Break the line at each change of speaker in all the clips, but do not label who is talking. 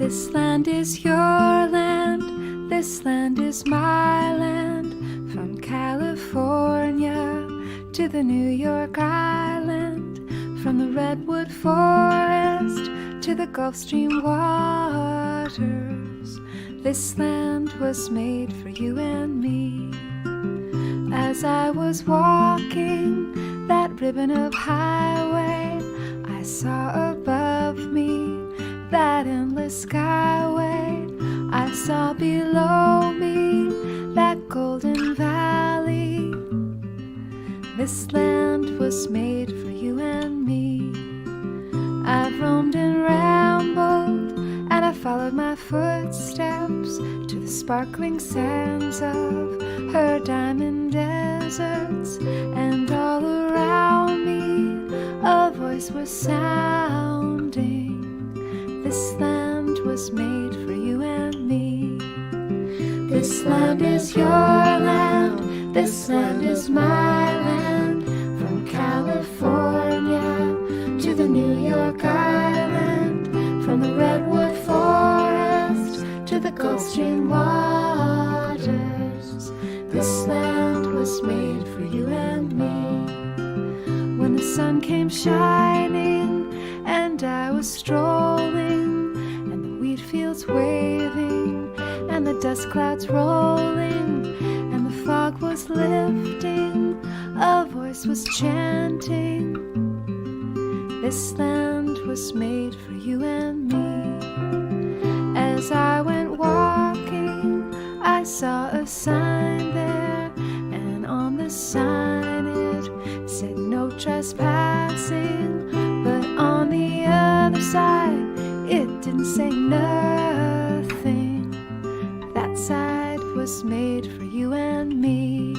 This land is your land, this land is my land. From California to the New York Island, from the redwood forest to the Gulf Stream waters, this land was made for you and me. As I was walking that ribbon of highway, I saw above me that endless skyway. I saw below me that golden valley. This land was made for you and me. I've roamed and rambled, and I followed my footsteps to the sparkling sands of her diamond deserts. And all around me a voice was sounding. This land was made for you and me. This land is your land, this land is my land. From California to the New York Island, from the redwood forest to the Gulf Stream waters, this land was made for you and me. When the sun came shining and I was strolling, and the wheat fields waving, and the dust clouds rolling, and the fog was lifting, a voice was chanting. This land was made for you and me. As I went walking, I saw a sign there, and on the sign it said no trespassing. But on the other side, it didn't say nothing. That side was made for you and me.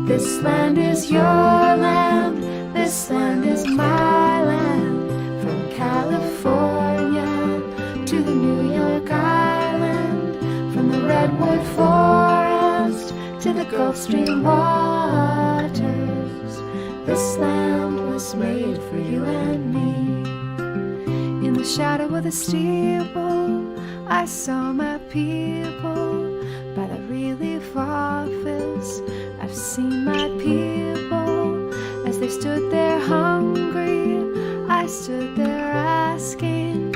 This land is your land, this land is my land. From California to the New York Island, from the redwood forest to the Gulf Stream waters, this land was made for you and me. In the shadow of the steeple, I saw my people. By the relief office, I've seen my people. As they stood there hungry, I stood there asking,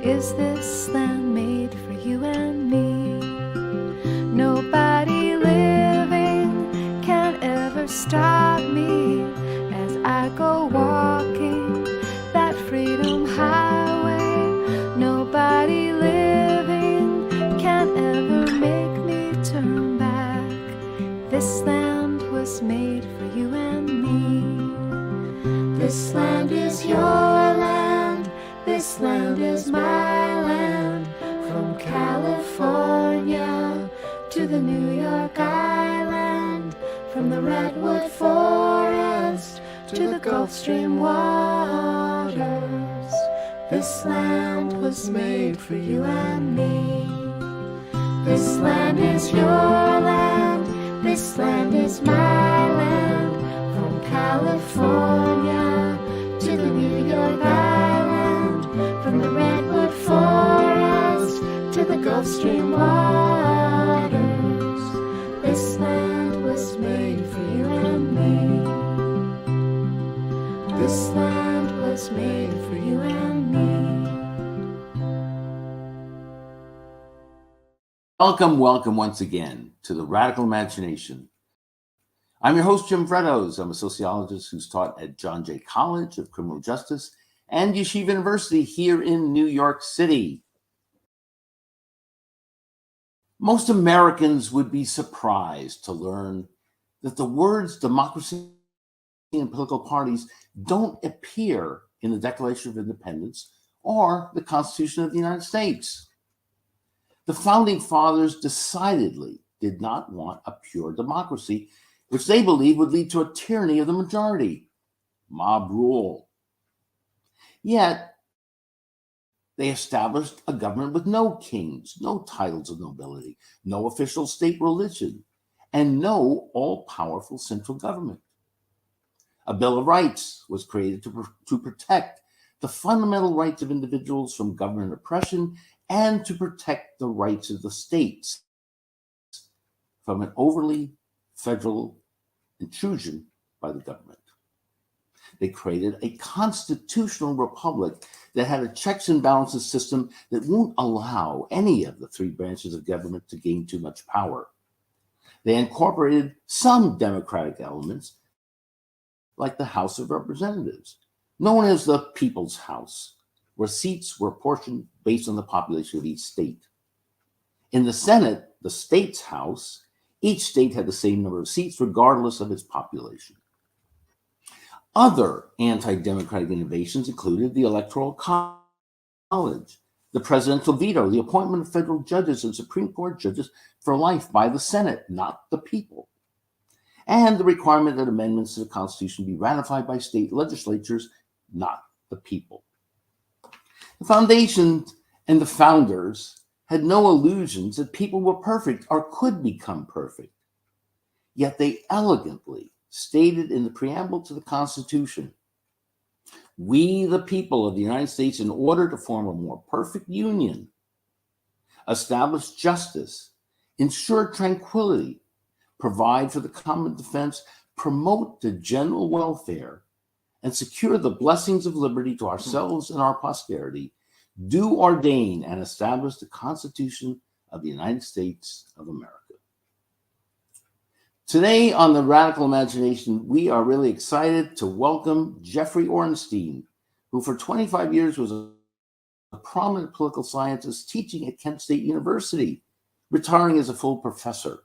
is this land made for you and me? Nobody living can ever stop me as I go walking that freedom highway. Nobody living can ever make me turn back. This land was made for you and me. This land is your land, this land is my land. From California to the New York Island, from the redwood forest to the Gulf Stream waters, this land was made for you and me. This land is your land, this land is my land. From California to the New York Island, from the redwood forest to the Gulf Stream waters, this land was made for you and me. This land was made for you and me.
Welcome once again to the Radical Imagination. I'm your host, Jim Vredos. I'm a sociologist who's taught at John Jay College of Criminal Justice and Yeshiva University here in New York City. Most Americans would be surprised to learn that the words democracy and political parties don't appear in the Declaration of Independence or the Constitution of the United States. The Founding Fathers decidedly did not want a pure democracy, which they believed would lead to a tyranny of the majority, mob rule. Yet, they established a government with no kings, no titles of nobility, no official state religion, and no all-powerful central government. A Bill of Rights was created to protect the fundamental rights of individuals from government oppression and to protect the rights of the states from an overly federal intrusion by the government. They created a constitutional republic that had a checks and balances system that won't allow any of the three branches of government to gain too much power. They incorporated some democratic elements, like the House of Representatives, known as the People's House, where seats were apportioned based on the population of each state. In the Senate, the state's House, each state had the same number of seats regardless of its population. Other anti-democratic innovations included the Electoral College, the presidential veto, the appointment of federal judges and Supreme Court judges for life by the Senate, not the people, and the requirement that amendments to the Constitution be ratified by state legislatures, not the people. The foundation and the founders had no illusions that people were perfect or could become perfect. Yet they elegantly stated in the preamble to the Constitution, "We, the people of the United States, in order to form a more perfect union, establish justice, ensure tranquility, provide for the common defense, promote the general welfare, and secure the blessings of liberty to ourselves and our posterity, do ordain and establish the Constitution of the United States of America." Today on the Radical Imagination, we are really excited to welcome Jeffrey Orenstein, who for 25 years was a prominent political scientist teaching at Kent State University, retiring as a full professor.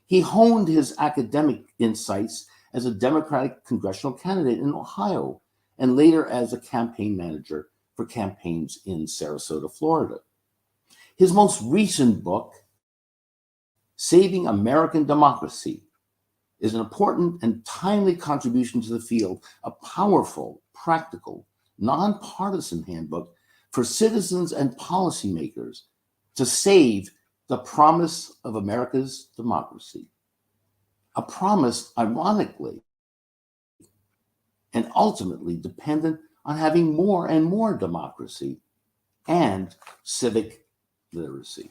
He honed his academic insights as a Democratic congressional candidate in Ohio, and later as a campaign manager for campaigns in Sarasota, Florida. His most recent book, Saving American Democracy, is an important and timely contribution to the field, a powerful, practical, nonpartisan handbook for citizens and policymakers to save the promise of America's democracy. A promise, ironically, and ultimately dependent on having more and more democracy and civic literacy.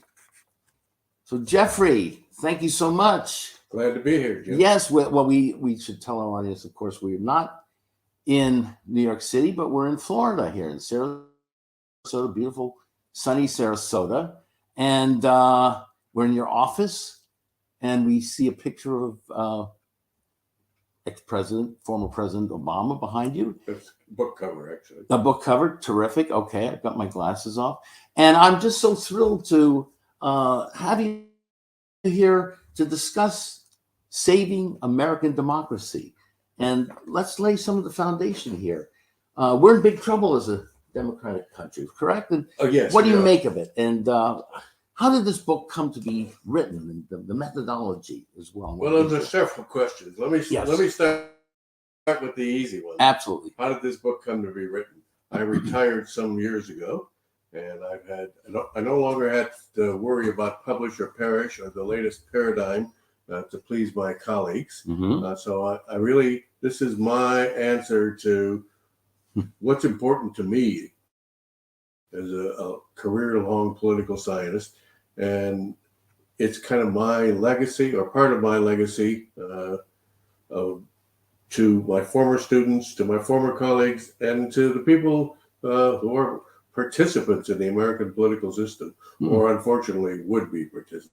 So, Jeffrey, thank you so much.
Glad to be here, Jim.
Yes, well, we should tell our audience, of course, we're not in New York City, but we're in Florida here in Sarasota, beautiful, sunny Sarasota. And we're in your office, and we see a picture of ex-president, former President Obama behind you.
It's a book cover, actually.
The book cover, terrific. Okay, I've got my glasses off. And I'm just so thrilled to have you here to discuss saving American democracy. And let's lay some of the foundation here. We're in big trouble as a democratic country, correct? And
Yes.
what do you make of it? And how did this book come to be written, and the methodology as well?
Well, there's several questions. Let me start with the easy one.
Absolutely.
How did this book come to be written? I retired some years ago, and I no longer had to worry about publish or perish or the latest paradigm to please my colleagues.
Mm-hmm.
So I really, this is my answer to what's important to me as a career-long political scientist. And it's kind of my legacy, or part of my legacy, to my former students, to my former colleagues, and to the people who are participants in the American political system, or unfortunately would be participants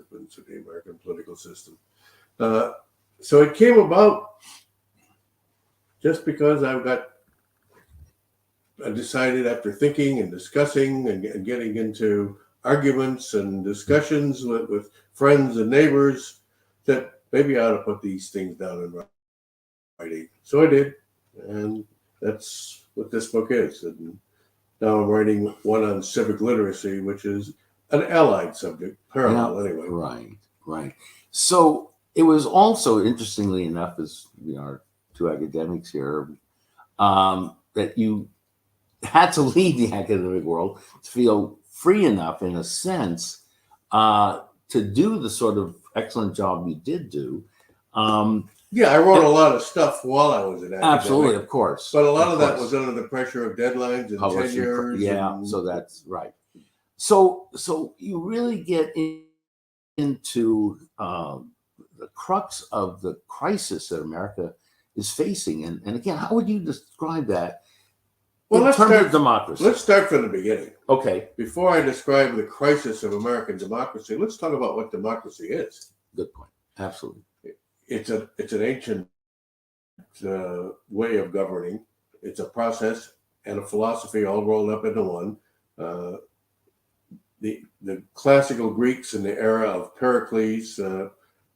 in the American political system. So it came about just because I decided, after thinking and discussing and getting into arguments and discussions with friends and neighbors, that maybe I ought to put these things down in writing. So I did, and that's what this book is. And now I'm writing one on civic literacy, which is an allied subject, parallel anyway.
Right. So it was also, interestingly enough, as we are two academics here, that you had to leave the academic world to feel free enough, in a sense, to do the sort of excellent job you did do.
Yeah, I wrote a lot of stuff while I was an academic.
Absolutely, of course.
But a lot of that
course.
was under the pressure of deadlines and
Publishing,
tenures.
yeah,
and,
so that's right. So you really get into the crux of the crisis that America is facing, and again, how would you describe that
well,
in terms of democracy?
Let's start from the beginning.
Okay,
Before I describe the crisis of American democracy, let's talk about what democracy is.
good point. Absolutely.
It's an ancient way of governing. It's a process and a philosophy all rolled up into one. The classical Greeks in the era of Pericles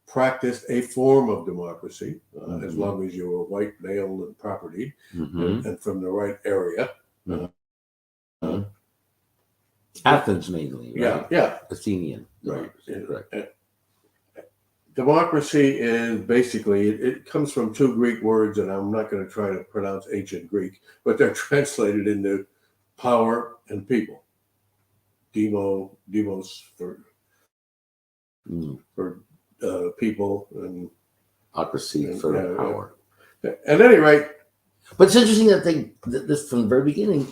practiced a form of democracy, as long as you were white, male, and property, and from the right area.
Athens mainly, right?
Yeah.
Athenian.
Right.
Correct.
Democracy is basically, it comes from two Greek words, and I'm not going to try to pronounce ancient Greek, but they're translated into power and people. Demos for people, and
Ocracy for power.
At any rate.
But it's interesting that this from the very beginning,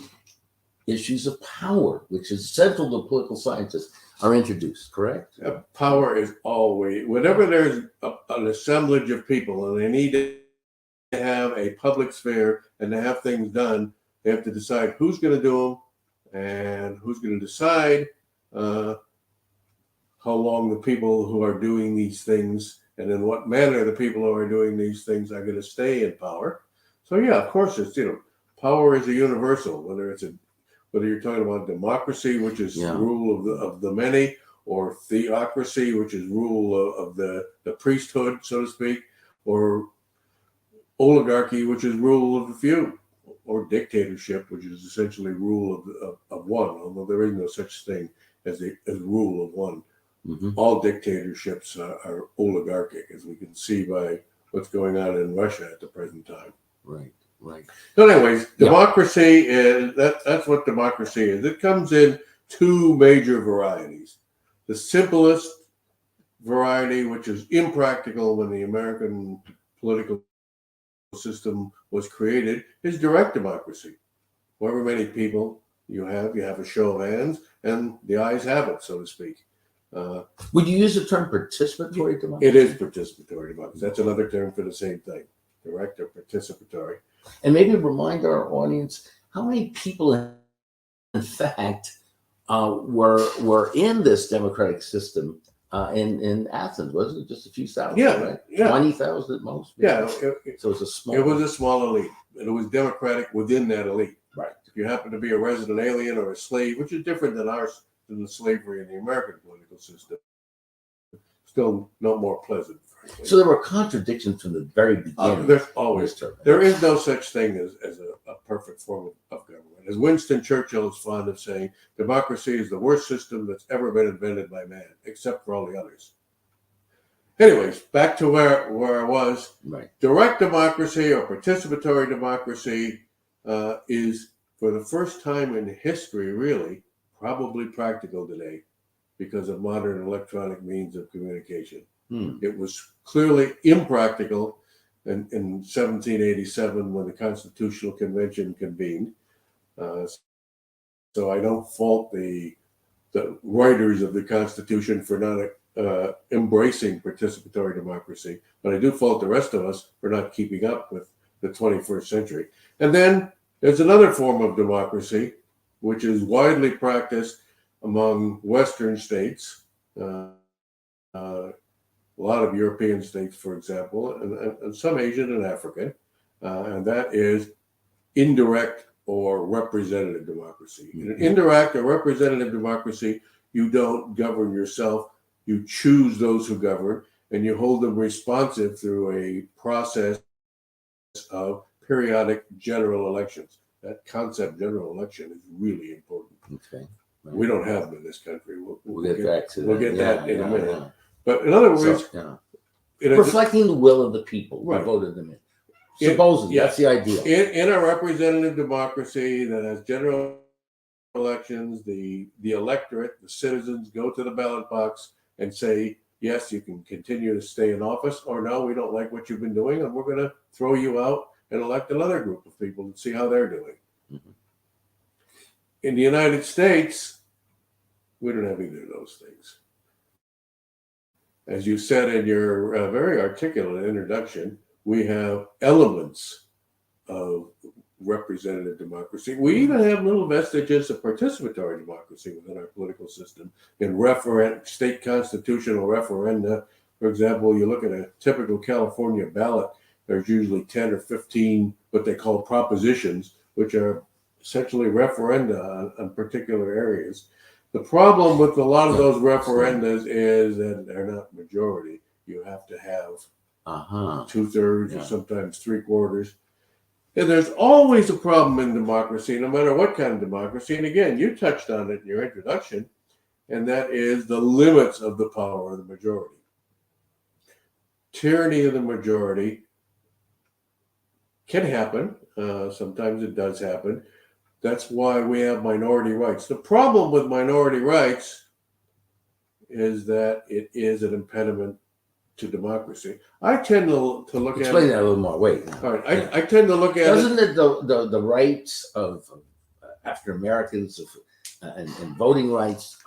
issues of power, which is central to political sciences, are introduced, correct?
Power is always, whenever there's an assemblage of people and they need to have a public sphere and to have things done, they have to decide who's going to do them and who's going to decide how long the people who are doing these things and in what manner the people who are doing these things are going to stay in power. So yeah, of course, it's, power is a universal, whether you're talking about democracy, which is rule of the many, or theocracy, which is rule of the priesthood, so to speak, or oligarchy, which is rule of the few, or dictatorship, which is essentially rule of one, although there is no such thing as rule of one. All dictatorships are oligarchic, as we can see by what's going on in Russia at the present time.
Right.
So anyways, democracy is, that's what democracy is. It comes in two major varieties. The simplest variety, which is impractical when the American political system was created, is direct democracy. However many people you have a show of hands, and the ayes have it, so to speak.
Would you use the term participatory democracy?
It is participatory democracy. That's another term for the same thing, direct or participatory.
And maybe remind our audience how many people, in fact, were in this democratic system in Athens. Wasn't it just a few thousand? Right? 20,000 at most.
Yeah.
So it's a small.
It was a small elite, and it was democratic within that elite.
Right.
If you happen to be a resident alien or a slave, which is different than the slavery in the American political system, still no more pleasant. Frankly.
So there were contradictions from the very beginning.
There's always there is no such thing as a perfect form of government. As Winston Churchill is fond of saying, democracy is the worst system that's ever been invented by man, except for all the others. Anyways, back to where I was.
Right.
Direct democracy or participatory democracy is, for the first time in history, really, probably practical today because of modern electronic means of communication. It was clearly impractical in 1787 when the Constitutional Convention convened. So I don't fault the writers of the Constitution for not embracing participatory democracy, but I do fault the rest of us for not keeping up with the 21st century. And then there's another form of democracy, which is widely practiced among Western states, a lot of European states, for example, and some Asian and African, and that is indirect or representative democracy. In an indirect or representative democracy, you don't govern yourself, you choose those who govern, and you hold them responsive through a process of periodic general elections. That concept, general election, is really important.
Okay. Right.
We don't have them in this country.
We'll get back to that.
We'll get that in a minute.
Yeah.
But in other words,
reflecting the will of the people who voted them in. Supposedly, that's the ideal.
In a representative democracy that has general elections, the electorate, the citizens, go to the ballot box and say, yes, you can continue to stay in office, or no, we don't like what you've been doing, and we're going to throw you out and elect another group of people and see how they're doing.
Mhm.
In the United States, we don't have either of those things. As you said in your very articulate introduction, we have elements of representative democracy. We even have little vestiges of participatory democracy within our political system in state constitutional referenda. For example, you look at a typical California ballot, there's usually 10 or 15 what they call propositions, which are essentially referenda on particular areas. The problem with a lot of those referendas is that they're not majority. You have to have 2/3 or sometimes 3/4. And there's always a problem in democracy, no matter what kind of democracy. And again, you touched on it in your introduction, and that is the limits of the power of the majority. Tyranny of the majority can happen. Sometimes it does happen. That's why we have minority rights. The problem with minority rights is that it is an impediment to democracy. I tend to look
Explain
at
that a little more. Wait. Now.
All right, I tend to look at
Doesn't it the rights of African Americans and voting rights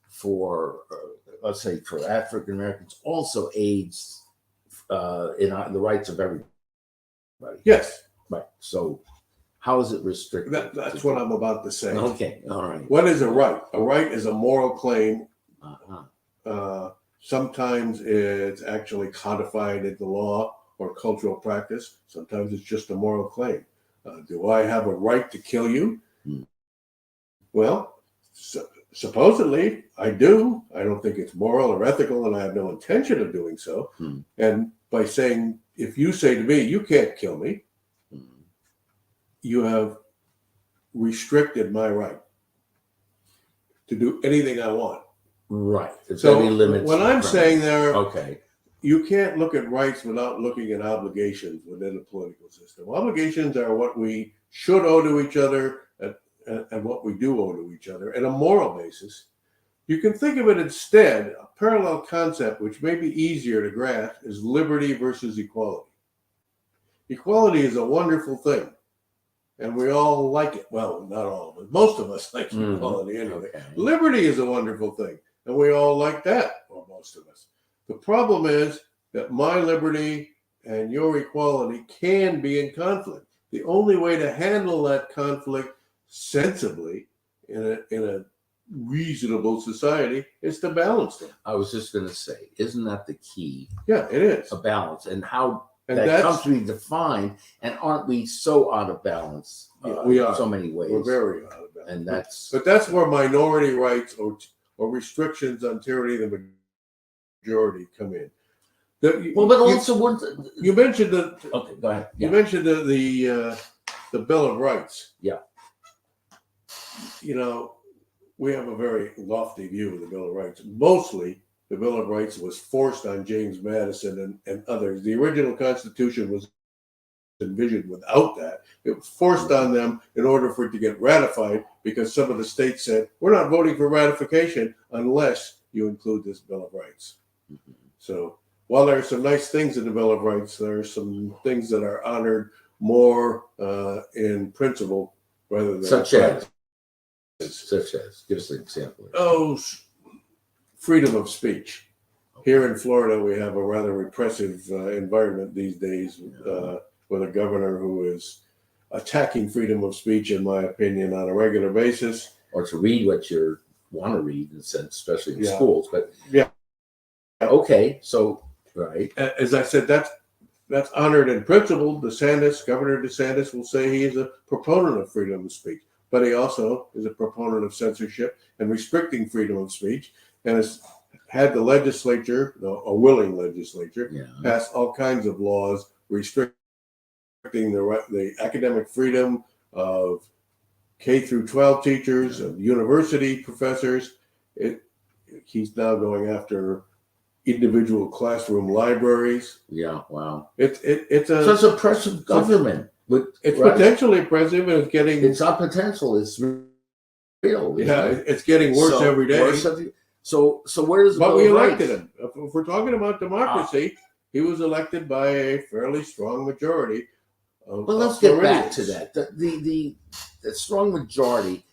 for let's say for African Americans also aids in the rights of everybody?
Yes.
Right. So how is it restricted?
That's what I'm about to say.
Okay. All right.
What is a right? A right is a moral claim.
Uh-huh.
Sometimes it's actually codified into law or cultural practice. Sometimes it's just a moral claim. Do I have a right to kill you? Well, supposedly I do. I don't think it's moral or ethical, and I have no intention of doing so. And by saying, if you say to me, you can't kill me, you have restricted my right to do anything I want.
Right.
So
any limits
when I'm saying there,
okay,
you can't look at rights without looking at obligations within the political system. Obligations are what we should owe to each other and what we do owe to each other on a moral basis. You can think of it instead, a parallel concept which may be easier to grasp is liberty versus equality. Equality is a wonderful thing, and we all like it. Well, not all, but most of us like equality anyway.
Okay.
Liberty is a wonderful thing, and we all like that, or most of us. The problem is that my liberty and your equality can be in conflict. The only way to handle that conflict sensibly in a reasonable society is to balance them.
I was just going to say, isn't that the key?
Yeah, it is.
A balance, and how
And
that
that's
comes to be defined. And aren't we so out of balance?
we are
in so many ways.
We're very out of balance.
And
but that's where minority rights or restrictions on tyranny of the majority come in.
but
you mentioned the
okay, go ahead.
You mentioned the Bill of Rights.
Yeah.
You know, we have a very lofty view of the Bill of Rights. Mostly, the Bill of Rights was forced on James Madison and others. The original Constitution was envisioned without that. It was forced on them in order for it to get ratified because some of the states said, we're not voting for ratification unless you include this Bill of Rights.
Mm-hmm.
So while there are some nice things in the Bill of Rights, there are some things that are honored more in principle rather than
Such as give us an example.
Oh, freedom of speech. Here in Florida, we have a rather repressive environment these days with a governor who is attacking freedom of speech, in my opinion, on a regular basis.
Or to read what you want to read, in a sense, especially in
Yeah.
schools. But
yeah,
okay, so right.
As I said, that's honored in principle. Governor DeSantis will say he is a proponent of freedom of speech, but he also is a proponent of censorship and restricting freedom of speech, and has had the legislature, a willing legislature, pass all kinds of laws restricting the academic freedom of K through 12 teachers, of university professors. He's now going after individual classroom libraries.
Yeah, wow.
It's
oppressive government.
It's potentially oppressive, and it's
our potential is real.
Yeah, it's getting worse every day.
So where does the
But
Bill
we
of
elected
Rights?
him. If we're talking about democracy, he was elected by a fairly strong majority.
Well, let's get back to that. The strong majority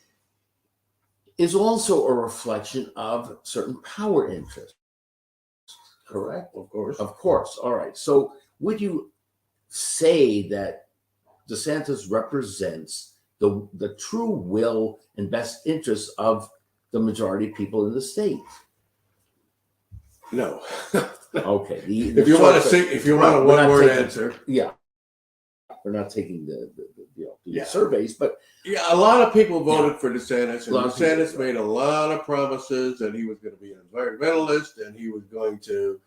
is also a reflection of certain power interests. Correct?
Of course.
Of course. All right. So would you say that DeSantis represents the true will and best interests of the majority of people in the state?
No.
Okay.
If you want a one-word answer,
yeah, we're not taking the
Yeah.
surveys, but
yeah, a lot of people voted for DeSantis, and
A lot of people,
DeSantis made a lot of promises that he was going to be an environmentalist and he was going to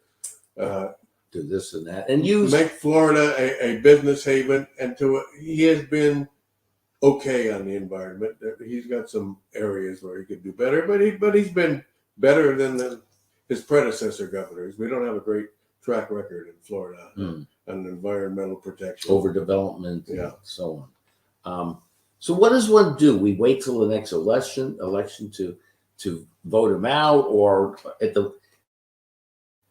do this and that, and use
make Florida a business haven. And he has been okay on the environment. He's got some areas where he could do better, but he's been better than his predecessor governors. We don't have a great track record in Florida on environmental protection,
overdevelopment,
Yeah.
and so on. So what does one do? We wait till the next election to vote him out, or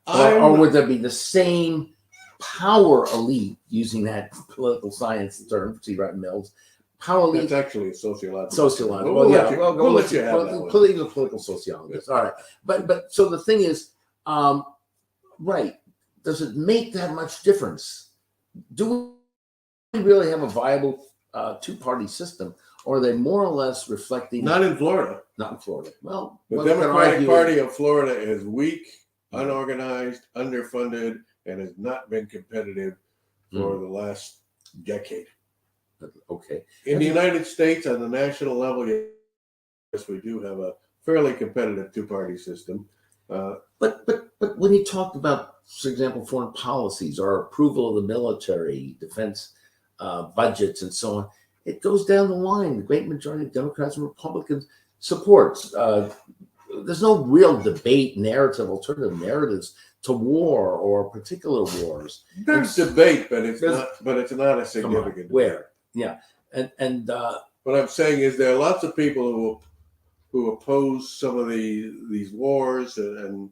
or would there be the same power elite, using that political science term, C. Rotten Mills, power elite?
That's actually a sociological.
Sociological.
We'll
Well,
let
yeah.
we'll let you have that one.
He's a political sociologist. All right. But so the thing is, right. Does it make that much difference? Do we really have a viable two-party system, or are they more or less reflecting?
Not in Florida.
Not in Florida. Well,
The
one can
Democratic
argue-
Party of Florida is weak, unorganized, underfunded, and has not been competitive for the last decade.
Okay.
In the United States, on the national level, yes, we do have a fairly competitive two-party system.
But when you talk about, for example, foreign policies or approval of the military, defense budgets, and so on, it goes down the line. The great majority of Democrats and Republicans supports. There's no real debate, alternative narratives to war or particular wars.
There's debate, but it's not a significant
Where?
debate.
Yeah, and
What I'm saying is there are lots of people who oppose some of these wars and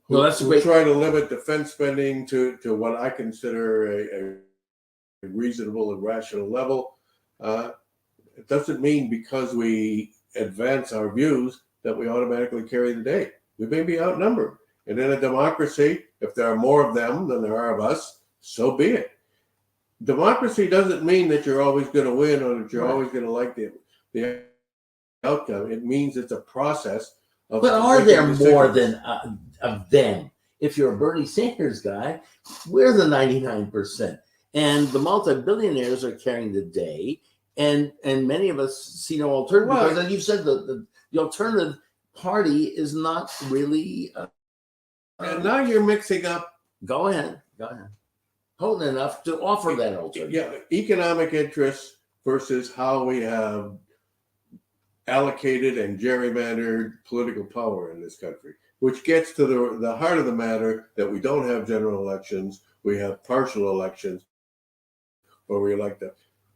who,
no, that's
who
great.
try to limit defense spending to what I consider a reasonable and rational level. It doesn't mean because we advance our views that we automatically carry the day. We may be outnumbered. And in a democracy, if there are more of them than there are of us, so be it. Democracy doesn't mean that you're always going to win or that you're always going to like the outcome. It means it's a process of.
But are there
decisions.
more than of them? If you're a Bernie Sanders guy, we're the 99%, and the multi-billionaires are carrying the day, and many of us see no alternative because, as you said, the alternative party is not really.
And now you're mixing up.
Go ahead. Potent enough to offer that alternative.
Yeah, economic interests versus how we have allocated and gerrymandered political power in this country, which gets to the heart of the matter that we don't have general elections. We have partial elections where we elect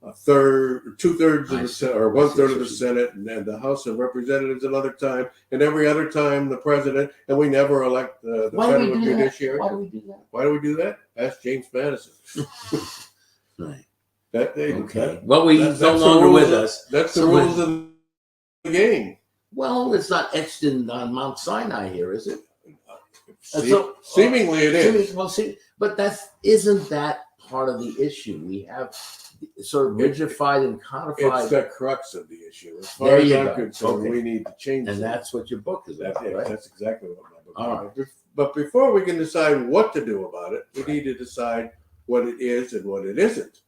a third, 2/3 of the Senate, or 1/3 of the Senate, and the House of Representatives another time, and every other time the president, and we never elect the federal judiciary.
Why do we do that?
Why do we do that? Ask James Madison.
Right.
Okay.
Well, he's no longer with us.
That's the rules of the game.
Well, it's not etched in on Mount Sinai here, is it?
Seemingly it is.
Well, but isn't that part of the issue? We have sort of rigidified and codified.
It's the crux of the issue. As far
There
as
you
I'm
go.
concerned,
Okay.
we need to change
And
it.
that's what your book is about, right?
That's exactly what my book is
All
about. But before we can decide what to do about it, we need to decide what it is and what it isn't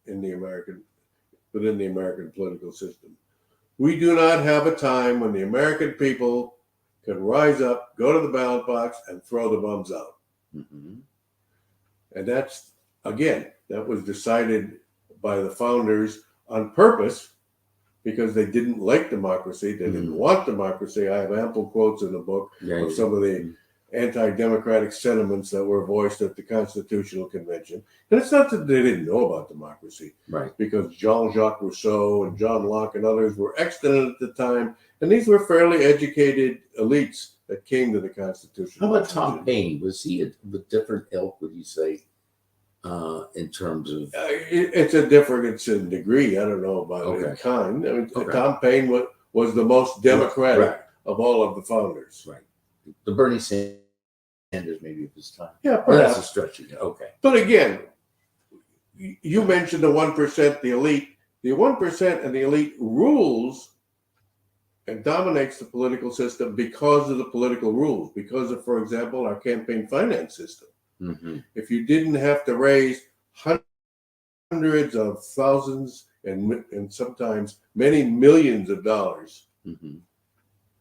within the American political system. We do not have a time when the American people can rise up, go to the ballot box, and throw the bums out.
Mm-hmm.
And that's, again, that was decided by the founders on purpose because they didn't like democracy. They didn't want democracy. I have ample quotes in the book of some of the anti-democratic sentiments that were voiced at the Constitutional Convention. And it's not that they didn't know about democracy,
Right.
because Jean-Jacques Rousseau and John Locke and others were extant at the time, And these were fairly educated elites that came to the Constitution.
How about Tom Paine? Was he a different ilk, would you say, in terms of?
It's a difference in degree. I don't know about it in kind. I mean, Tom Paine was the most democratic of all of the founders.
Right. The Bernie Sanders maybe of his time.
Yeah,
or that's a stretch. Okay.
But again, you mentioned the 1%, the elite. The 1% and the elite rules and dominates the political system because of the political rules, because of, for example, our campaign finance system.
Mm-hmm.
If you didn't have to raise hundreds of thousands and sometimes many millions of dollars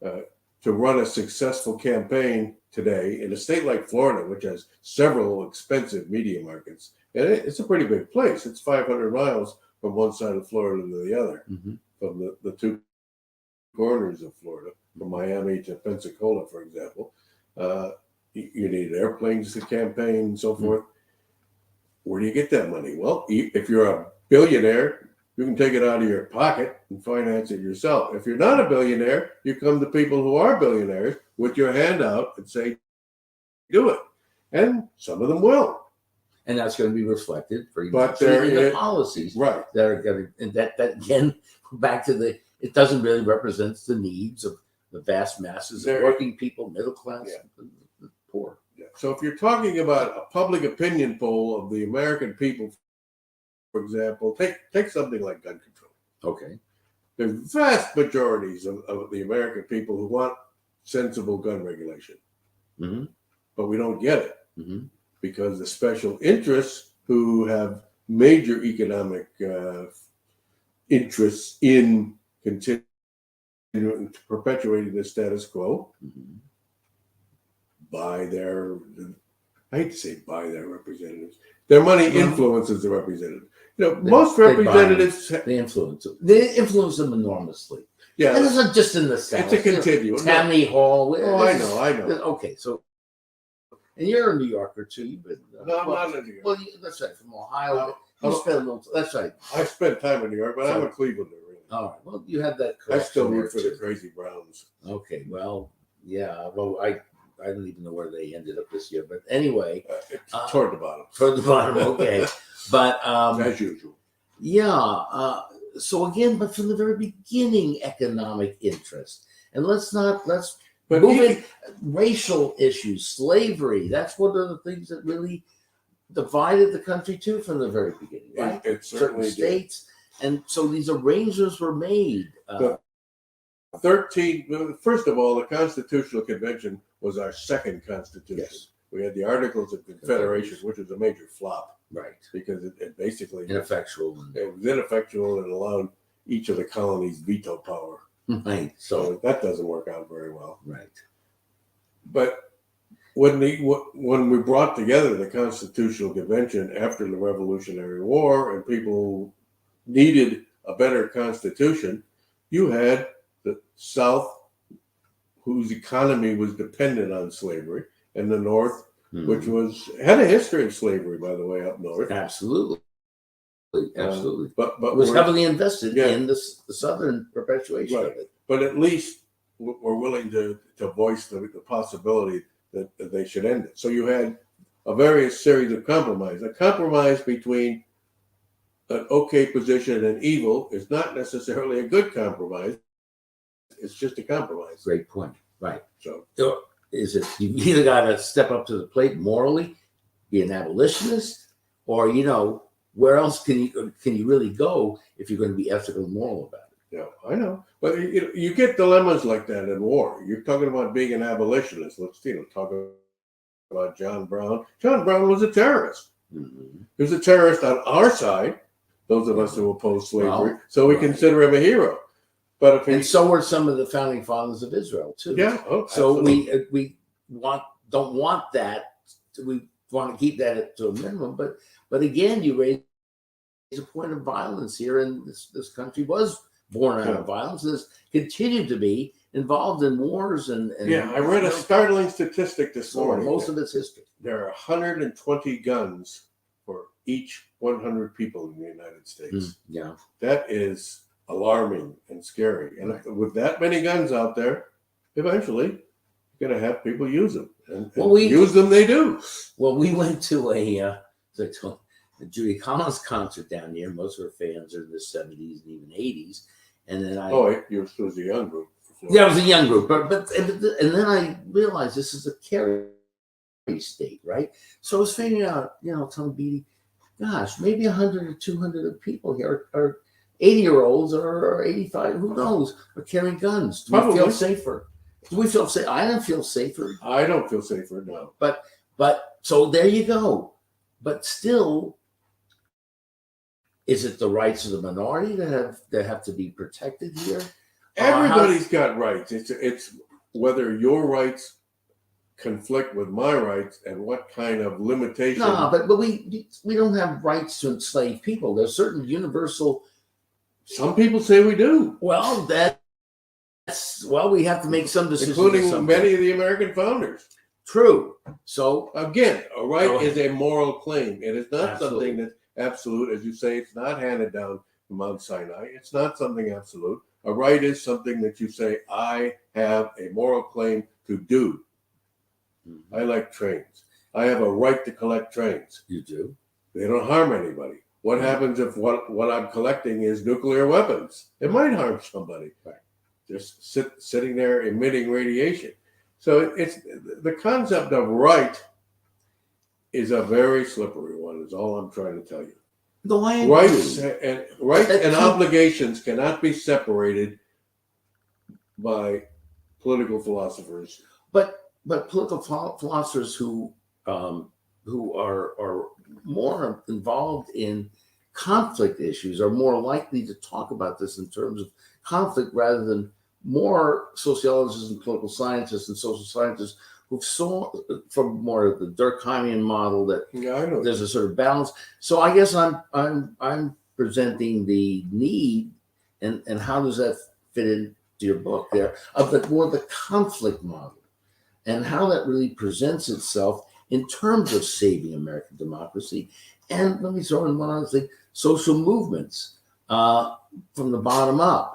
to run a successful campaign today in a state like Florida, which has several expensive media markets, and it's a pretty big place. It's 500 miles from one side of Florida to the other, from the two corners of Florida, from Miami to Pensacola, for example. You need airplanes to campaign and so forth. Where do you get that money? Well, if you're a billionaire, you can take it out of your pocket and finance it yourself. If you're not a billionaire, you come to people who are billionaires with your hand out and say, do it. And some of them will.
And that's going to be reflected for you in
the
policies
that
are going to, and that again, back to it doesn't really represent the needs of the vast masses of working people, middle class, the poor.
Yeah. So if you're talking about a public opinion poll of the American people, for example, take something like gun control.
Okay.
There's vast majorities of the American people who want sensible gun regulation. But we don't get it because the special interests who have major economic interests in continuing to perpetuating the status quo by their, I hate to say by their representatives, their money influences the representatives. You know, most representatives
they influence them enormously.
Yeah,
and it's not just in the South.
It's a continuum.
Tammany Hall.
Oh, I know.
Okay, so and you're a New Yorker too. You've been,
no, I'm not a New Yorker.
Well, that's right, from Ohio. You spent a little. That's right.
I spent time in New York, but I'm a Clevelander. Really.
All right. Well, you had that.
I still root for the Crazy Browns.
Okay. Well, yeah. Well, I don't even know where they ended up this year, but anyway,
toward the bottom.
Toward the bottom. Okay, but
as usual.
Yeah. So again, but from the very beginning, economic interest, and let's move in racial issues, slavery. That's one of the things that really divided the country too from the very beginning, right?
It certainly
certain states, and so these arrangements were made.
First of all, the Constitutional Convention was our second constitution.
Yes.
We had the Articles of Confederation, which was a major flop.
Right.
Because it basically
ineffectual.
It was ineffectual and allowed each of the colonies veto power.
Right.
So that doesn't work out very well.
Right.
But when we brought together the Constitutional Convention after the Revolutionary War and people needed a better constitution, you had the South, whose economy was dependent on slavery, and the North, which had a history of slavery, by the way, up north.
Absolutely. But
was
heavily invested in the Southern perpetuation of it.
But at least we're willing to voice the possibility that they should end it. So you had a various series of compromises. A compromise between an okay position and evil is not necessarily a good compromise. It's just a compromise.
Great point. Right.
So
is it you either got to step up to the plate morally, be an abolitionist, or where else can you really go if you're going to be ethical and moral about it?
Yeah, I know, but you get dilemmas like that in war. You're talking about being an abolitionist. Let's talk about John Brown. John Brown was a terrorist. He was a terrorist on our side, those of us who oppose slavery. So we consider him a hero. But
and so were some of the founding fathers of Israel too.
Yeah. Oh,
so we don't want that. We want to keep that to a minimum. But again, you raise a point of violence here, and this country was born out of violence. And has continued to be involved in wars and
I read a startling statistic this morning.
Most of its history.
There are 120 guns for each 100 people in the United States.
Yeah,
that is alarming and scary. And with that many guns out there, eventually you're going to have people use them. And use them, they do.
Well, we went to a Judy Collins concert down here. Most of her fans are in the 70s and even 80s. And then
it was a young group.
Yeah, it was a young group. But and then I realized this is a carry state, right? So I was figuring out, telling Beatty, gosh, maybe 100 or 200 people here are 80-year-olds or 85, who knows, are carrying guns. Do we feel safer? Do we feel safe? I don't feel safer.
I don't feel safer, no.
But so there you go. But still, is it the rights of the minority that have to be protected here?
Everybody's got rights. It's whether your rights conflict with my rights and what kind of limitation.
No, but we don't have rights to enslave people. There's certain universal.
Some people say we do.
Well, we have to make some decisions,
including many of the American founders.
True. So
again, a right is a moral claim. It is not
Absolutely.
something that's absolute, as you say. It's not handed down from Mount Sinai. It's not something absolute. A right is something that you say, I have a moral claim to do. I like trains. I have a right to collect trains.
You do.
They don't harm anybody. What happens if what I'm collecting is nuclear weapons? It might harm somebody.
Right.
Just sitting there emitting radiation. So it's the concept of right is a very slippery one, is all I'm trying to tell you.
No, I agree.
Rights and obligations cannot be separated by political philosophers.
But political philosophers who are more involved in conflict issues are more likely to talk about this in terms of conflict rather than more sociologists and political scientists and social scientists who saw from more of the Durkheimian model that there's a sort of balance. So I guess I'm presenting the need and how does that fit into your book there of the conflict model and how that really presents itself in terms of saving American democracy. And let me throw in one other thing: social movements from the bottom up.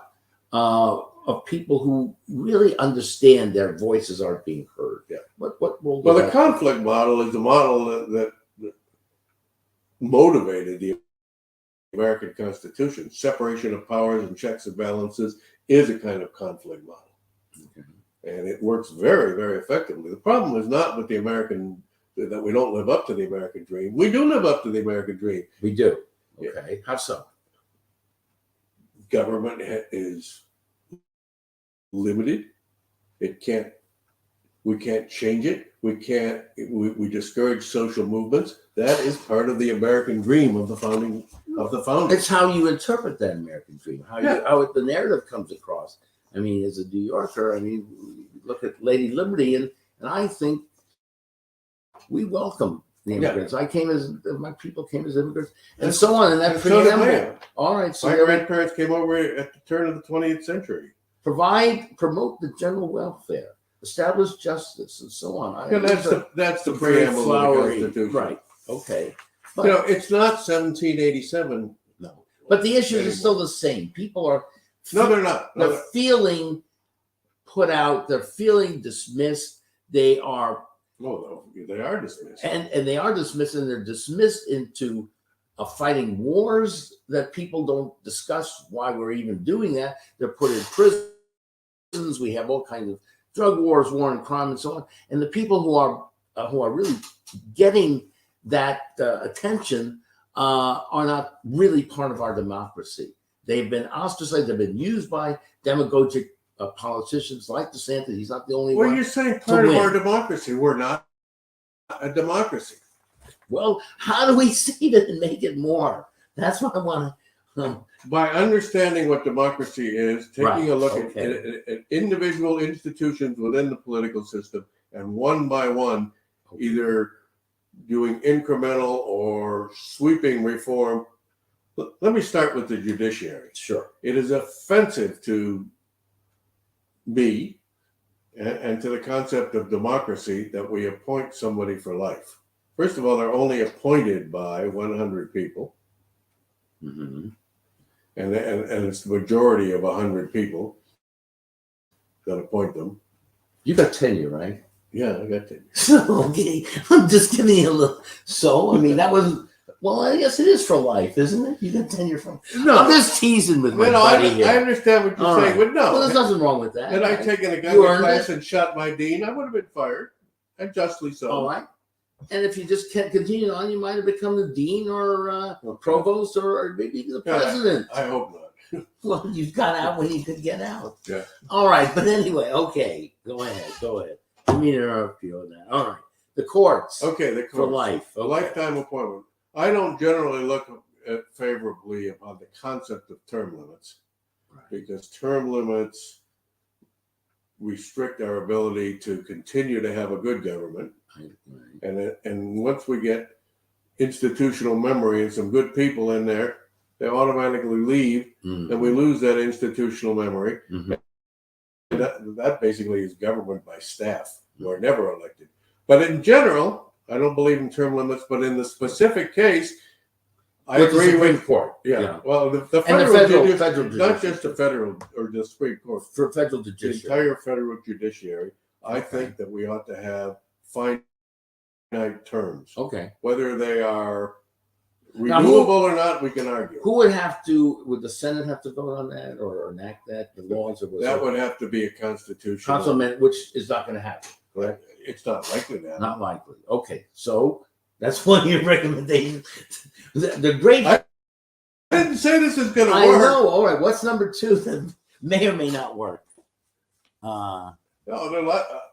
Of people who really understand their voices aren't being heard.
Yeah.
What role?
Well, the conflict model is the model that motivated the American Constitution. Separation of powers and checks and balances is a kind of conflict model.
Okay.
And it works very, very effectively. The problem is not with the American, that we don't live up to the American dream. We do live up to the American dream.
We do. Okay.
Yeah.
How so?
Government is limited. We can't change it. We discourage social movements. That is part of the American dream of the founding of the founders.
It's how you interpret that American dream, how the narrative comes across. I mean, as a New Yorker, look at Lady Liberty, and I think we welcome the immigrants. My people came as immigrants, and so on. And that preamble. All right. So
my grandparents came over at the turn of the 20th century.
Promote the general welfare, establish justice, and so on.
That's the preamble of the Constitution.
Right. Okay. But,
it's not 1787.
No. But the issues are still the same. People are.
No, they're not.
They're feeling put out. They're feeling dismissed. They are.
No, they are dismissed.
And they are dismissed, and they're dismissed into fighting wars that people don't discuss why we're even doing that. They're put in prisons. We have all kinds of drug wars, war and crime, and so on. And the people who are really getting that attention are not really part of our democracy. They've been ostracized. They've been used by demagogic politicians like DeSantis. He's not the only one.
Well, you're saying part of our democracy. We're not a democracy.
Well, how do we save it and make it more? That's what I want to.
By understanding what democracy is, taking a look at individual institutions within the political system, and one by one, either doing incremental or sweeping reform. Let me start with the judiciary.
Sure.
It is offensive to me and to the concept of democracy that we appoint somebody for life. First of all, they're only appointed by 100 people.
Mm-hmm.
and it's the majority of 100 people that appoint them.
You got tenure, right?
Yeah, I got tenure.
So, okay, I'm just giving you a little. So, I mean, that wasn't. Well, I guess it is for life, isn't it? You got tenure from.
No,
I'm just teasing with my
I
buddy here.
understand what you're
All
saying,
right.
but no.
Well, there's nothing wrong with that.
Had I
right?
taken a
You
gun
earned
class
it.
and shot my dean, I would have been fired, and justly so.
All right. And if you just can't continue on, you might have become the dean or provost or maybe the president.
I hope not.
Well, you got out when you could get out.
Yeah.
All right. But anyway, okay. Go ahead. I mean, interrupt you on that. All right. The courts.
Okay, the
For
courts.
life.
A
Okay.
lifetime appointment. I don't generally look favorably upon the concept of term limits,
Right.
because term limits restrict our ability to continue to have a good government.
Right.
And once we get institutional memory and some good people in there, they automatically leave,
Mhm.
and we lose that institutional memory.
Mhm.
And that basically is government by staff who are never elected. But in general, I don't believe in term limits, but in the specific case, I
With the
agree
Supreme
with.
Court.
Yeah. Well, the
And the
federal
federal
judiciary, not
judiciary.
just the federal or the Supreme Court,
For federal
the
judiciary.
entire federal judiciary, I
Okay.
think that we ought to have finite terms.
Okay.
Whether they are
Now,
renewable or not, we can argue.
Who would have to? Would the Senate have to vote on that or enact that? The laws or was
That
it
would have to be a constitutional.
council amendment, which is not going to happen. Correct.
It's not likely to happen.
Not likely. Okay. So that's one of your recommendations. The great.
I didn't say this is going to
I
work.
know. All right. What's number 2 that may or may not work?
No,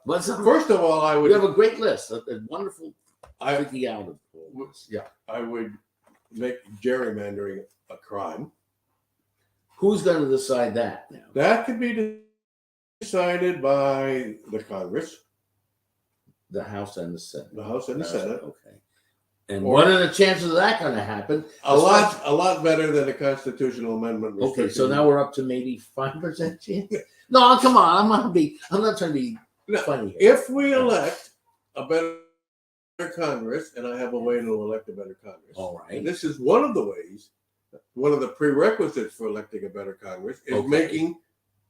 What's number?
first of all, I
We
would
have a great list. A wonderful
I
freaking out of all this. Yeah.
I would make gerrymandering a crime.
Who's going to decide that now?
That could be decided by the Congress,
The House and the Senate.
the House and the Senate.
Okay. And
Or-
what are the chances of that going to happen?
A lot better than a constitutional amendment.
Okay, so
restricting-
now we're up to maybe 5% chance. No, come on. I'm not trying to be
No,
funny here.
if we elect a better Congress, and I have a way to elect a better Congress.
All right.
And this is one of the ways, one of the prerequisites for electing a better Congress is
Okay.
making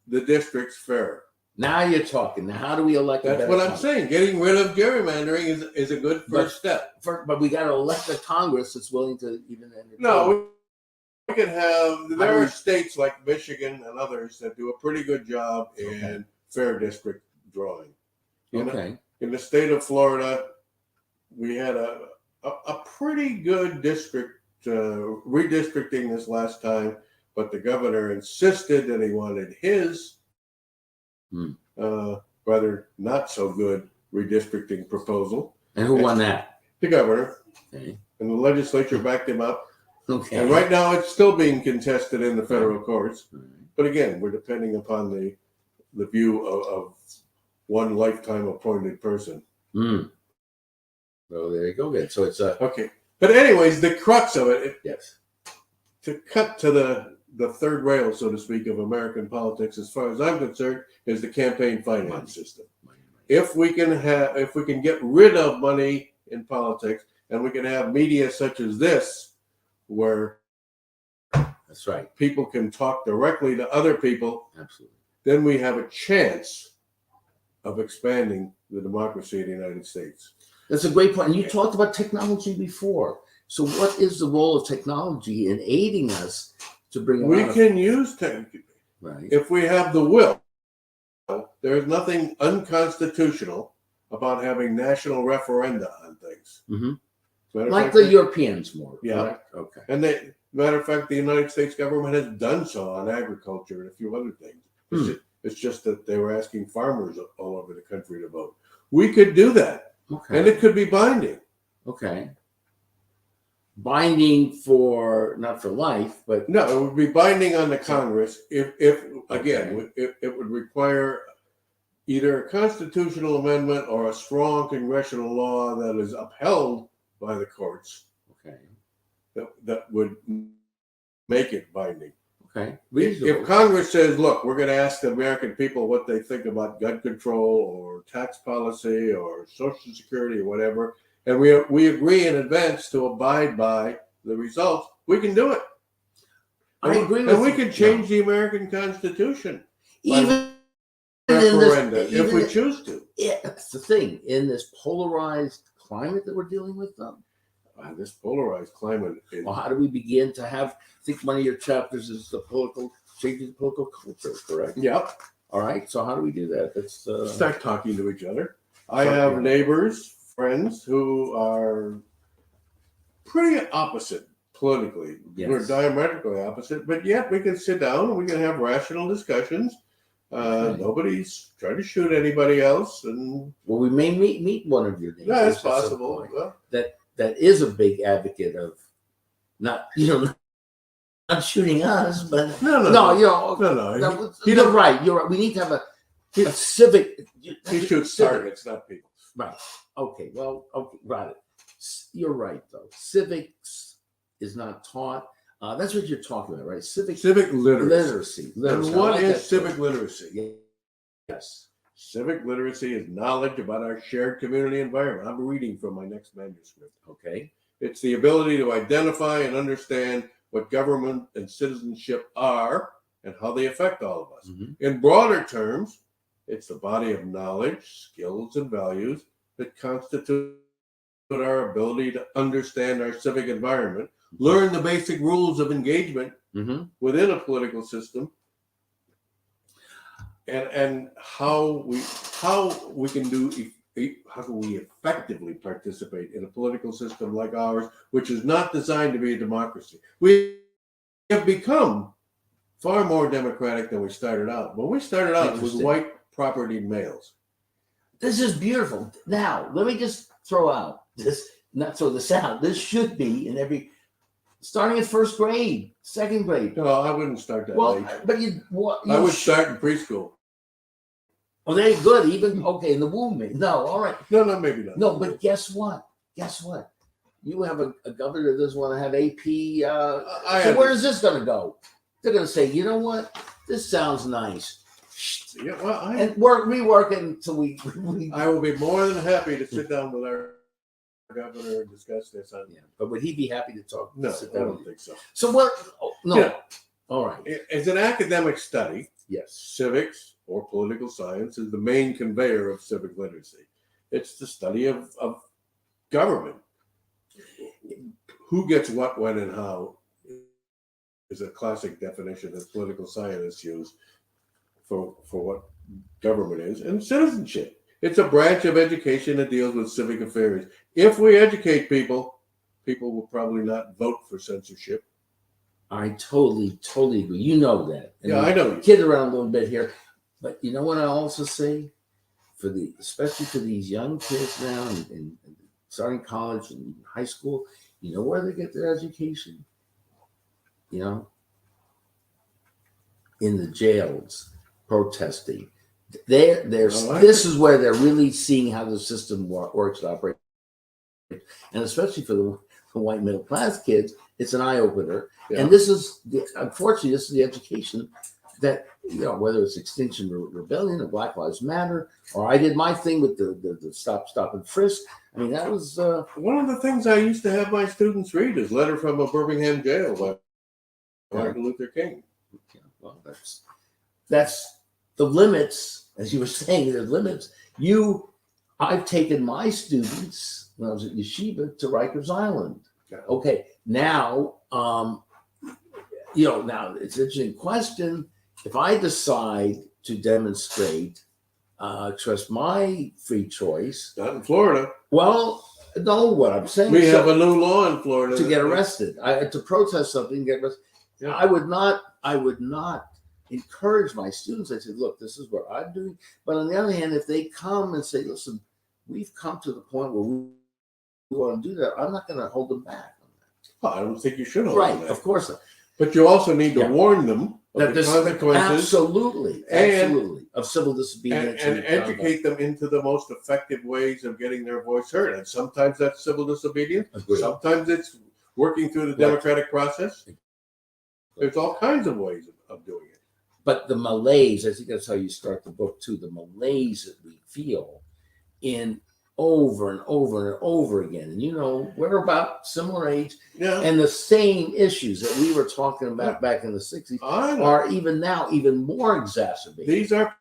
the districts fairer.
Now you're talking. Now, how do we elect a
That's
better
what I'm
Congress?
saying. Getting rid of gerrymandering is a good first step.
But we got to elect a Congress that's willing to even entertain.
No, we can have,
do
there
we-
are states like Michigan and others that do a pretty good job in
Okay.
fair district drawing.
Okay.
In the state of Florida, we had a pretty good district redistricting this last time, but the governor insisted that he wanted his rather not so good redistricting proposal.
And who won that?
The governor
Okay.
and the legislature backed him up.
Okay.
And right now it's still being contested in the federal courts. But again, we're depending upon the view of one lifetime appointed person.
So there you go. Good. So it's a
Okay. But anyways, the crux of it,
yes.
to cut to the third rail, so to speak, of American politics, as far as I'm concerned, is the campaign finance system. If we can get rid of money in politics, and we can have media such as this, where
That's right.
people can talk directly to other people,
Absolutely.
then we have a chance of expanding the democracy of the United States.
That's a great point. And you talked about technology before. So what is the role of technology in aiding us to bring
We
about
can use technology
right?
if we have the will. There's nothing unconstitutional about having national referenda on things.
Mhm.
Matter of
Like
fact,
the Europeans more.
Yeah.
Correct? Okay.
and matter of fact, the United States government has done so on agriculture and a few other things. It's just that they were asking farmers all over the country to vote. We could do that,
Okay.
and it could be binding.
Okay. Binding for not for life, but
No, it would be binding on the Congress if again, it would require either a constitutional amendment or a strong congressional law that is upheld by the courts
okay.
that would make it binding.
Okay.
If Congress says, look, we're going to ask the American people what they think about gun control or tax policy or Social Security or whatever, and we agree in advance to abide by the results, we can do it.
I agree with
And we
you.
can change the American Constitution
Even in
referenda
this,
if we choose to.
yeah, that's the thing. In this polarized climate that we're dealing with, though,
This polarized climate is
well, how do we begin to have? I think one of your chapters is the political changing the political culture, correct?
Yep.
All right. So how do we do that? That's
Start talking to each other. I
Start-
have
yeah.
neighbors, friends who are pretty opposite politically.
Yes.
We're diametrically opposite, but yet we can sit down and we can have rational discussions.
Okay.
Nobody's trying to shoot anybody else, and
well, we may meet one of your neighbors.
yeah, it's
at some
possible.
point
Well,
that is a big advocate of not not shooting us, but
no,
no,
He
you're
doesn't-
right. You're right. We need to have a civic.
He shoots
civic-
targets, not people.
Right. Okay. Well. Okay. Got it. You're right, though. Civics is not taught. That's what you're talking about, right? Civic
Literacy.
literacy.
And
I
what
like
is
that
civic
term.
literacy?
Yes.
Civic literacy is knowledge about our shared community environment. I'm reading from my next manuscript.
Okay.
It's the ability to identify and understand what government and citizenship are and how they affect all of us.
Mhm.
In broader terms, it's the body of knowledge, skills, and values that constitute our ability to understand our civic environment, learn the basic rules of engagement
Mm-hmm.
within a political system, and how we effectively participate in a political system like ours, which is not designed to be a democracy. We have become far more democratic than we started out. When we started out, it was
Interesting.
white property males.
This is beautiful. Now, let me just throw out this, not throw this out. This should be in every, starting at first grade, second grade.
No, I wouldn't start that
Well,
late.
but you
I would start in preschool.
Oh, they're good. Even okay in the womb. No, all right.
No, maybe not.
No, but guess what? Guess what? You have a governor that doesn't want to have AP. So where is this going to go? They're going to say, you know what? This sounds nice.
Yeah, well,
And rework it until we
I will be more than happy to sit down with our governor and discuss this.
Yeah, but would he be happy to talk?
No,
sit
I
down
don't
with you?
think so.
So what? Oh, no.
Yeah.
All right.
As an academic study,
Yes.
civics or political science is the main conveyor of civic literacy. It's the study of government. Who gets what, when, and how is a classic definition that political scientists use for what government is, and citizenship. It's a branch of education that deals with civic affairs. If we educate people, people will probably not vote for censorship.
I totally agree. You know that. And
Yeah, I know.
we kid around a little bit here, but you know what I also say, especially for these young kids now and starting college and high school, you know where they get their education? You know, in the jails, protesting. This is where they're really seeing how the system works and operates, and especially for the white middle class kids, it's an eye opener.
Yeah.
And unfortunately, this is the education that, you know, whether it's Extinction Rebellion or Black Lives Matter, or I did my thing with the stop and frisk. I mean, that was
one of the things I used to have my students read is Letter from a Birmingham Jail by Martin Luther King.
Well, that's the limits, as you were saying. The limits. I've taken my students when I was at Yeshiva to Rikers Island.
Yeah.
Okay, now now it's an interesting question. If I decide to demonstrate, trust my free choice.
Not in Florida.
Well, no, what I'm saying.
We have a new law in Florida
to get arrested. To protest something, get arrested.
Yeah.
I would not encourage my students. I said, look, this is what I'm doing. But on the other hand, if they come and say, listen, we've come to the point where we want to do that, I'm not going to hold them back.
Well, I don't think you should hold them
Right,
back.
of course not.
But you also need to warn them of
That
the consequences
absolutely of civil disobedience
and educate them into the most effective ways of getting their voice heard. And sometimes that's civil disobedience.
Agreed.
Sometimes it's working through the democratic process. There's all kinds of ways of doing it.
But the malaise, I think that's how you start the book too, the malaise that we feel in over and over and over again. And we're about similar age,
Yeah.
and the same issues that we were talking about back in the 60s are even now even more exacerbated.
These are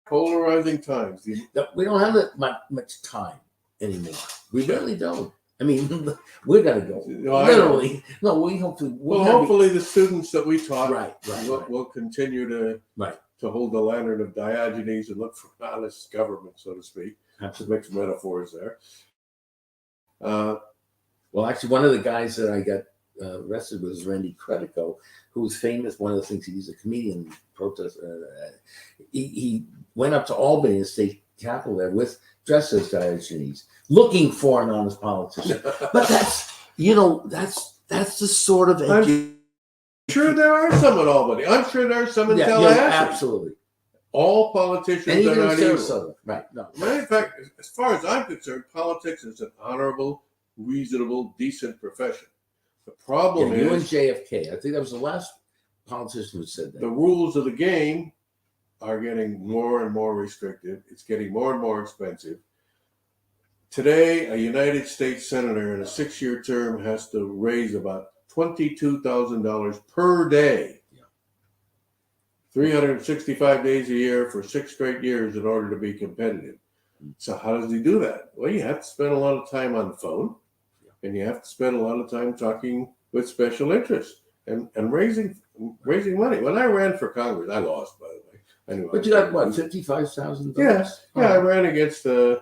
polarizing times.
We don't have that much time anymore. We really don't. I mean, we're gonna go. Literally. No, we hopefully.
Hopefully the students that we taught
Right.
will continue to hold the lantern of Diogenes and look for honest government, so to speak.
Absolutely.
Mixed metaphors there.
Well, actually, one of the guys that I got arrested was Randy Credico, who was famous. One of the things, he's a comedian, he went up to Albany, the state capital there, dressed as Diogenes, looking for an honest politician. But that's the sort of.
I'm sure there are some at Albany. I'm sure there are some in Tallahassee.
Absolutely.
All politicians are not evil.
Right. No.
In fact, as far as I'm concerned, politics is an honorable, reasonable, decent profession. The problem is
you and JFK. I think that was the last politician who said that.
The rules of the game are getting more and more restrictive. It's getting more and more expensive. Today, a United States senator in a 6-year term has to raise about $22,000 per day. 365 days a year for 6 straight years in order to be competitive. So how does he do that? Well, you have to spend a lot of time on the phone, and you have to spend a lot of time talking with special interests and raising money. When I ran for Congress, I lost, by the way. Anyway,
but you got what, $55,000?
Yes. Yeah, I ran against a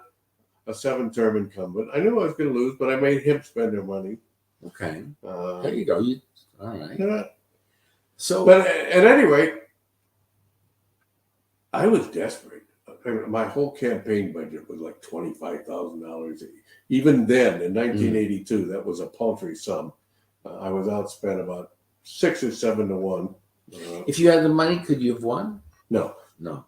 7-term incumbent. I knew I was going to lose, but I made him spend their money.
Okay. There you go. All right.
Yeah.
So,
but at any rate, I was desperate. My whole campaign budget was like $25,000. Even then, in 1982, that was a paltry sum. I was outspent about 6 or 7 to 1.
If you had the money, could you have won?
No,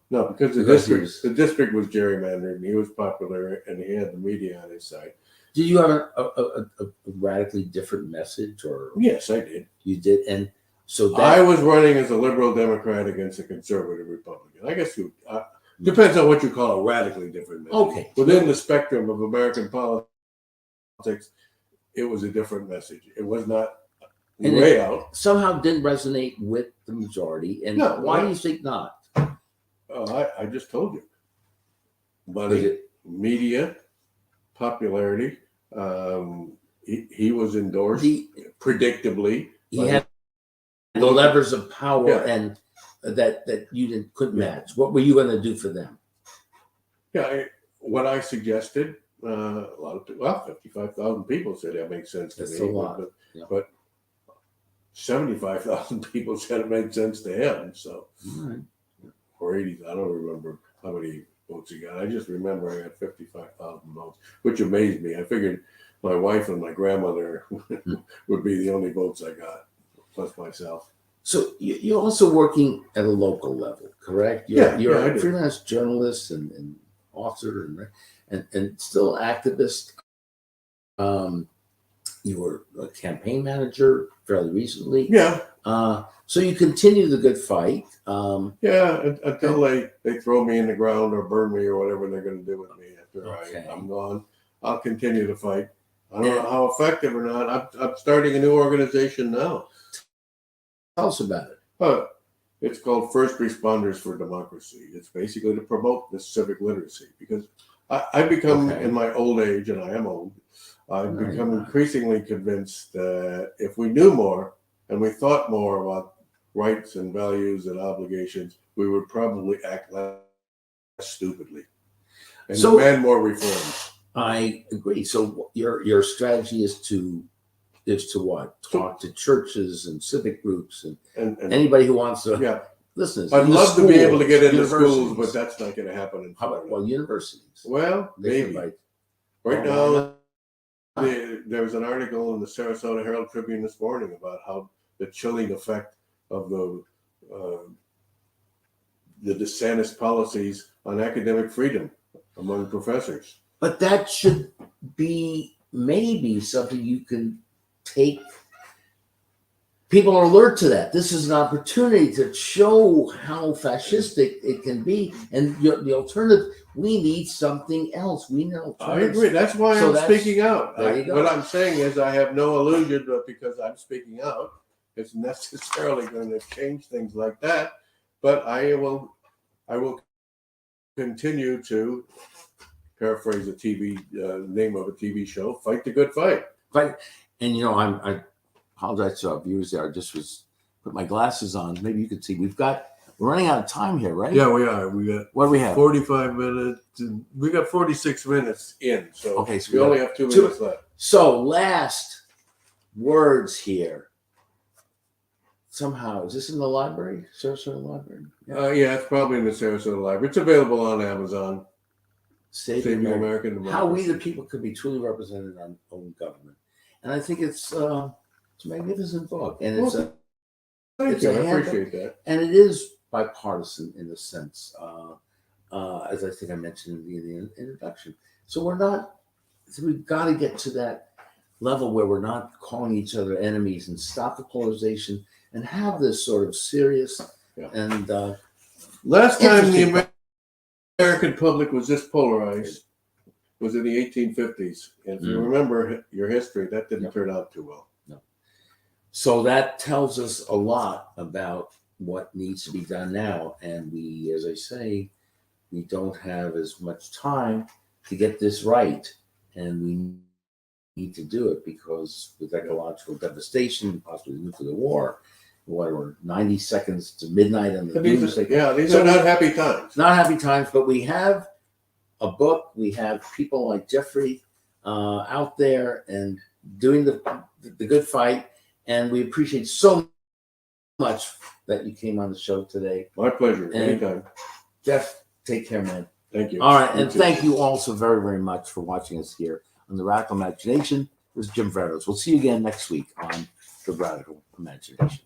because the district was gerrymandered, and he was popular, and he had the media on his side.
Did you have a radically different message, or?
Yes, I did.
You did, and so
I was running as a liberal Democrat against a conservative Republican. I guess depends on what you call a radically different message.
Okay.
Within the spectrum of American politics, it was a different message. It was not way out.
Somehow didn't resonate with the majority. And why do you think not?
I just told you. Money, media, popularity. He was endorsed predictably.
He had the levers of power and that you couldn't match. What were you going to do for them?
Yeah, what I suggested, a lot of people, 55,000 people said that makes sense to me.
That's a lot.
But 75,000 people said it made sense to him. So, or 80, I don't remember how many votes he got. I just remember I got 55,000 votes, which amazed me. I figured my wife and my grandmother would be the only votes I got, plus myself.
So you're also working at a local level, correct? You're a freelance journalist and author and still activist. You were a campaign manager fairly recently.
Yeah.
So you continue the good fight.
Until they throw me in the ground or burn me or whatever they're going to do with me after I'm gone. I'll continue to fight. I don't know how effective or not. I'm starting a new organization now.
Tell us about it.
It's called First Responders for Democracy. It's basically to promote this civic literacy because I've become, in my old age, and I am old, I've become increasingly convinced that if we knew more and we thought more about rights and values and obligations, we would probably act less stupidly and demand more reforms.
I agree. So your strategy is to what? Talk to churches and civic groups and anybody who wants to listen.
I'd love to be able to get into schools, but that's not going to happen in Florida.
How about universities?
Well, maybe. Right now, there was an article in the Sarasota Herald Tribune this morning about how the chilling effect of the DeSantis policies on academic freedom among professors.
But that should be maybe something you can take people are alert to that. This is an opportunity to show how fascistic it can be. And the alternative, we need something else. We need
I
alternatives.
agree. That's why
So
I'm
that's-
speaking out.
there you go.
What I'm saying is I have no illusion that because I'm speaking out, it's necessarily going to change things like that. But I will continue to paraphrase a TV name of a TV show, fight the good fight.
Right. And I apologize to our viewers there. I just was put my glasses on. Maybe you could see. We're running out of time here, right?
Yeah, we are. We got
What do we have?
45 minutes. And we got 46 minutes in. So,
Okay, so
we only have 2 minutes left.
So last words here. Somehow, is this in the library? Sarasota Library?
Yeah, it's probably in the Sarasota Library. It's available on Amazon.
Saving
Saving
American
American
How we
Democracy.
the people could be truly represented in our own government. And I think it's a magnificent book. And it's
Well, Thank
it's
you.
a
I
handbook.
appreciate that.
And it is bipartisan in a sense, as I think I mentioned in the introduction. So we've got to get to that level where we're not calling each other enemies and stop the polarization and have this sort of serious and
Last time the
interesting-
American public was this polarized was in the 1850s. And if you remember your history, that didn't turn out too well.
So that tells us a lot about what needs to be done now. And we, as I say, we don't have as much time to get this right. And we need to do it because with ecological devastation, possibly nuclear war, we're 90 seconds to midnight on the doomsday.
These are not happy times.
Not happy times, but we have a book. We have people like Jeffrey out there and doing the good fight. And we appreciate so much that you came on the show today.
My pleasure.
And
Anytime.
Jeff, take care, man.
Thank you.
All right.
You
And
too.
thank you also very, very much for watching us here on The Radical Imagination. This is Jim Verdos. We'll see you again next week on The Radical Imagination.